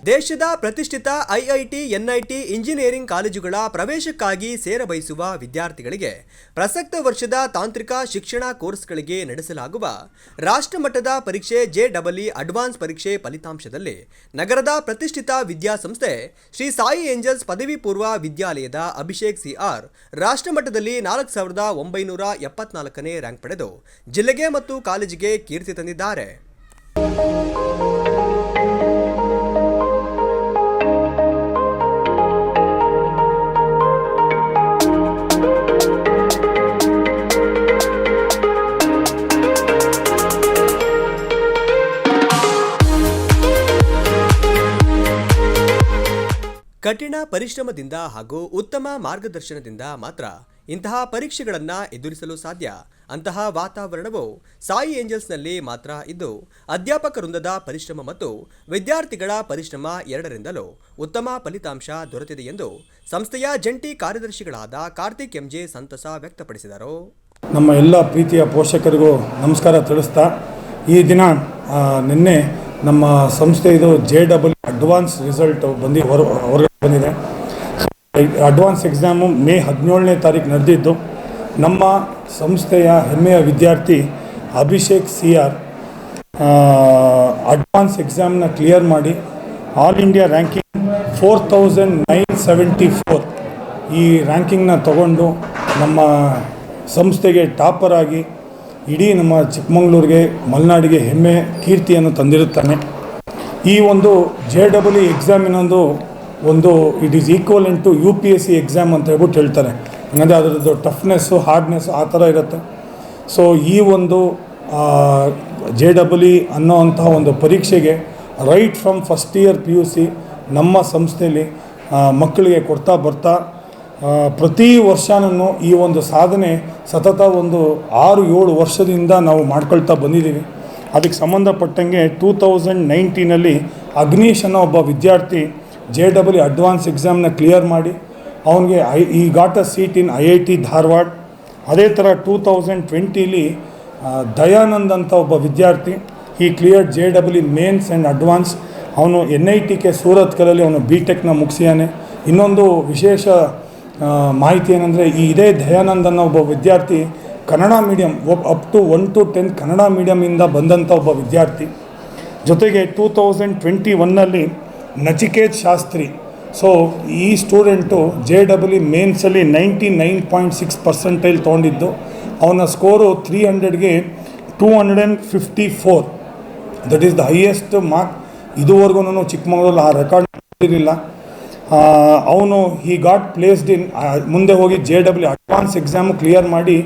ದೇಶದ ಪ್ರತಿಷ್ಠಿತ IIT, NIT engineering ಕಾಲೇಜುಗಳ ಪ್ರವೇಶಕ್ಕಾಗಿ ಸೇರಬಯಸುವ ವಿದ್ಯಾರ್ಥಿಗಳಿಗೆ ಪ್ರಸಕ್ತ ವರ್ಷದ ತಾಂತ್ರಿಕ ಶಿಕ್ಷಣ ಕೋರ್ಸ್ಗಳಿಗೆ ನಡೆಸಲಾಗುವ ರಾಷ್ಟ್ರಮಟ್ಟದ ಪರೀಕ್ಷೆ JEE ಅಡ್ವಾನ್ಸ್ ಪರೀಕ್ಷೆ ಫಲಿತಾಂಶದಲ್ಲಿ ನಗರದ ಪ್ರತಿಷ್ಠಿತ ವಿದ್ಯಾಸಂಸ್ಥೆ ಶ್ರೀ ಸಾಯಿ ಏಂಜಲ್ಸ್ ಪದವಿ ಪೂರ್ವ ವಿದ್ಯಾಲಯದ ಅಭಿಷೇಕ್ CR ರಾಷ್ಟ್ರಮಟ್ಟದಲ್ಲಿ 4974ನೇ ರ್ಯಾಂಕ್ ಪಡೆದು ಜಿಲ್ಲೆಗೆ ಮತ್ತು ಕಾಲೇಜಿಗೆ ಕೀರ್ತಿ ತಂದಿದ್ದಾರೆ. ಕಠಿಣ ಪರಿಶ್ರಮದಿಂದ ಹಾಗೂ ಉತ್ತಮ ಮಾರ್ಗದರ್ಶನದಿಂದ ಮಾತ್ರ ಇಂತಹ ಪರೀಕ್ಷೆಗಳನ್ನು ಎದುರಿಸಲು ಸಾಧ್ಯ. ಅಂತಹ ವಾತಾವರಣವು ಸಾಯಿ ಏಂಜಲ್ಸ್ನಲ್ಲಿ ಮಾತ್ರ ಇದ್ದು, ಅಧ್ಯಾಪಕ ವೃಂದದ ಪರಿಶ್ರಮ ಮತ್ತು ವಿದ್ಯಾರ್ಥಿಗಳ ಪರಿಶ್ರಮ ಎರಡರಿಂದಲೂ ಉತ್ತಮ ಫಲಿತಾಂಶ ದೊರೆತಿದೆ ಎಂದು ಸಂಸ್ಥೆಯ ಜಂಟಿ ಕಾರ್ಯದರ್ಶಿಗಳಾದ ಕಾರ್ತಿಕ್ MJ ಸಂತಸ ವ್ಯಕ್ತಪಡಿಸಿದರು. ನಮ್ಮ ಎಲ್ಲ ಪ್ರೀತಿಯ ಪೋಷಕರಿಗೂ ನಮಸ್ಕಾರ ತಿಳಿಸ್ತಾ, ಈ ದಿನ ನಿನ್ನೆ ನಮ್ಮ ಸಂಸ್ಥೆಯದು JEE ಅಡ್ವಾನ್ಸ್ ರಿಸಲ್ಟ್ ಹೊರಗಡೆ ಬಂದಿದೆ. ಅಡ್ವಾನ್ಸ್ ಎಕ್ಸಾಮು ಮೇ 17ನೇ ತಾರೀಕು ನಡೆದಿದ್ದು, ನಮ್ಮ ಸಂಸ್ಥೆಯ ಹೆಮ್ಮೆಯ ವಿದ್ಯಾರ್ಥಿ ಅಭಿಷೇಕ್ CR ಅಡ್ವಾನ್ಸ್ ಎಕ್ಸಾಮ್ನ ಕ್ಲಿಯರ್ ಮಾಡಿ ಆಲ್ ಇಂಡಿಯಾ ರ್ಯಾಂಕಿಂಗ್ 4974 ಈ ರ್ಯಾಂಕಿಂಗ್ನ ತಗೊಂಡು ನಮ್ಮ ಸಂಸ್ಥೆಗೆ ಟಾಪರ್ ಆಗಿ ಇಡೀ ನಮ್ಮ ಚಿಕ್ಕಮಗಳೂರಿಗೆ, ಮಲೆನಾಡಿಗೆ ಹೆಮ್ಮೆ ಕೀರ್ತಿಯನ್ನು ತಂದಿರುತ್ತಾನೆ. ಈ ಒಂದು JEE ಎಕ್ಸಾಮ್ ಒಂದು it is equivalent to UPSC exam ಅಂತ ಹೇಳ್ತಾರೆ. ಅಂದರೆ ಅದರದ್ದು ಟಫ್ನೆಸ್ಸು, ಹಾರ್ಡ್ನೆಸ್ ಆ ಥರ ಇರುತ್ತೆ. ಸೊ ಈ ಒಂದು JEE ಅನ್ನೋವಂಥ ಒಂದು ಪರೀಕ್ಷೆಗೆ right from first year PUC ನಮ್ಮ ಸಂಸ್ಥೆಯಲ್ಲಿ ಮಕ್ಕಳಿಗೆ ಕೊಡ್ತಾ ಬರ್ತಾ ಪ್ರತಿ ವರ್ಷನೂ ಈ ಒಂದು ಸಾಧನೆ ಸತತ ಒಂದು 6-7 ವರ್ಷದಿಂದ ನಾವು ಮಾಡ್ಕೊಳ್ತಾ ಬಂದಿದ್ದೀವಿ. ಅದಕ್ಕೆ ಸಂಬಂಧಪಟ್ಟಂಗೆ 2019ನಲ್ಲಿ ಅಗ್ನೀಶ್ ಅನ್ನೋ ಒಬ್ಬ ವಿದ್ಯಾರ್ಥಿ JEE ಅಡ್ವಾನ್ಸ್ ಎಕ್ಸಾಮ್ನ ಕ್ಲಿಯರ್ ಮಾಡಿ ಅವನಿಗೆ ಈ got a seat in IIT Dharwad. ಅದೇ ಥರ 2020ಲಿ ದಯಾನಂದ್ ಅಂತ ಒಬ್ಬ ವಿದ್ಯಾರ್ಥಿ ಈ clear JEE mains and advance. ಅವನು NITK ಸೂರತ್ಕಲಲ್ಲಿ ಅವನು B.Tech ಮುಗಿಸಿಯಾನೆ. ಇನ್ನೊಂದು ವಿಶೇಷ ಮಾಹಿತಿ ಏನಂದರೆ, ಇದೇ ದಯಾನಂದ್ ಅನ್ನೋ ಒಬ್ಬ ವಿದ್ಯಾರ್ಥಿ Kannada medium up to 1 to 10 Kannada ಮೀಡಿಯಮಿಂದ ಬಂದಂಥ ಒಬ್ಬ ವಿದ್ಯಾರ್ಥಿ. ಜೊತೆಗೆ 2021ನಲ್ಲಿ ನಚಿಕೇತ್ ಶಾಸ್ತ್ರಿ, ಸೊ ಈ ಸ್ಟೂಡೆಂಟು JEE ಮೇನ್ಸಲ್ಲಿ 99.6% ತೊಗೊಂಡಿದ್ದು, ಅವನ ಸ್ಕೋರು 300ಗೆ 254. That is the highest mark. ಇದುವರೆಗೂ ಚಿಕ್ಕಮಗಳೂರಲ್ಲಿ ಆ ರೆಕಾರ್ಡ್ ಇರಲಿಲ್ಲ. ಅವನು ಈ ಗಾಟ್ ಪ್ಲೇಸ್ಡ್ ಇನ್ ಮುಂದೆ ಹೋಗಿ JEE ಅಡ್ವಾನ್ಸ್ ಎಕ್ಸಾಮು ಕ್ಲಿಯರ್ ಮಾಡಿ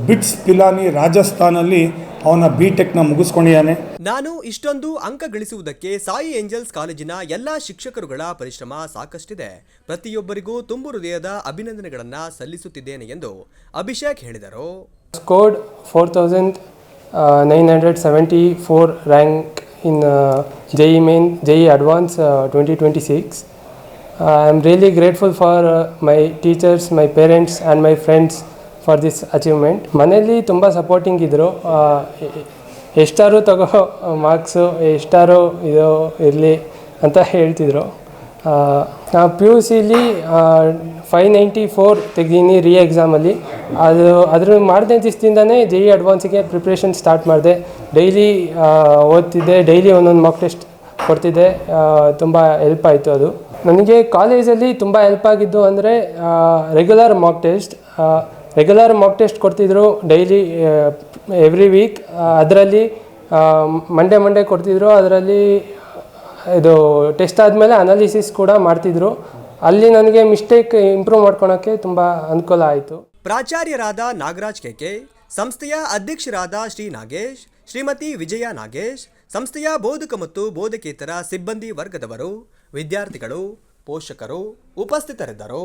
ಬಿಟ್ಸ್ ಪಿಲಾನಿ ರಾಜಸ್ಥಾನಲ್ಲಿ ಅವನ B.Tech ಮುಗಿಸ್ಕೊಂಡಿದ್ದಾನೆ. ನಾನು ಇಷ್ಟೊಂದು ಅಂಕ ಗಳಿಸುವುದಕ್ಕೆ ಸಾಯಿ ಏಂಜಲ್ಸ್ ಕಾಲೇಜಿನ ಎಲ್ಲ ಶಿಕ್ಷಕರುಗಳ ಪರಿಶ್ರಮ ಸಾಕಷ್ಟಿದೆ. ಪ್ರತಿಯೊಬ್ಬರಿಗೂ ತುಂಬು ಹೃದಯದ ಅಭಿನಂದನೆಗಳನ್ನು ಸಲ್ಲಿಸುತ್ತಿದ್ದೇನೆ ಎಂದು ಅಭಿಷೇಕ್ ಹೇಳಿದರು. Scored 4974 rank in JEE Advance 2026. I am really grateful for my teachers, my parents and my friends for this achievement. ಮನೆಯಲ್ಲಿ ತುಂಬ ಸಪೋರ್ಟಿಂಗ್ ಇದ್ದರು. ಎಷ್ಟಾರು ತಗೋ ಮಾರ್ಕ್ಸು, ಎಷ್ಟಾರು ಇದು ಇರಲಿ ಅಂತ ಹೇಳ್ತಿದ್ರು. PUCಲಿ 594 ತೆಗ್ದೀನಿ ಎಕ್ಸಾಮಲ್ಲಿ. ಅದ್ರ ಮಾಡಿದ ದಿವಸದಿಂದನೇ JEE ಅಡ್ವಾನ್ಸಿಗೆ ಪ್ರಿಪ್ರೇಷನ್ ಸ್ಟಾರ್ಟ್ ಮಾಡಿದೆ. ಡೈಲಿ ಓದ್ತಿದ್ದೆ, ಡೈಲಿ ಒಂದೊಂದು ಮಾಕ್ ಟೆಸ್ಟ್ ಕೊಡ್ತಿದ್ದೆ. ತುಂಬ ಹೆಲ್ಪ್ ಆಯಿತು ಅದು. ನನಗೆ ಕಾಲೇಜಲ್ಲಿ ತುಂಬ ಹೆಲ್ಪ್ ಆಗಿದ್ದು ಅಂದರೆ ರೆಗ್ಯುಲರ್ ಮಾಕ್ ಟೆಸ್ಟ್ ಕೊಡ್ತಿದ್ರು ಡೈಲಿ ಎವ್ರಿ ವೀಕ್. ಅದರಲ್ಲಿ ಮಂಡೇ ಕೊಡ್ತಿದ್ರು. ಅದರಲ್ಲಿ ಇದು ಟೆಸ್ಟ್ ಆದಮೇಲೆ ಅನಾಲಿಸಿಸ್ ಕೂಡ ಮಾಡ್ತಿದ್ರು. ಅಲ್ಲಿ ನನಗೆ ಮಿಸ್ಟೇಕ್ ಇಂಪ್ರೂವ್ ಮಾಡ್ಕೊಳಕ್ಕೆ ತುಂಬ ಅನುಕೂಲ ಆಯಿತು. ಪ್ರಾಚಾರ್ಯರಾದ ನಾಗರಾಜ್ KK, ಸಂಸ್ಥೆಯ ಅಧ್ಯಕ್ಷರಾದ ಶ್ರೀ ನಾಗೇಶ್, ಶ್ರೀಮತಿ ವಿಜಯ ನಾಗೇಶ್, ಸಂಸ್ಥೆಯ ಬೋಧಕ ಮತ್ತು ಬೋಧಕೇತರ ಸಿಬ್ಬಂದಿ ವರ್ಗದವರು, ವಿದ್ಯಾರ್ಥಿಗಳು, ಪೋಷಕರು ಉಪಸ್ಥಿತರಿದ್ದರು.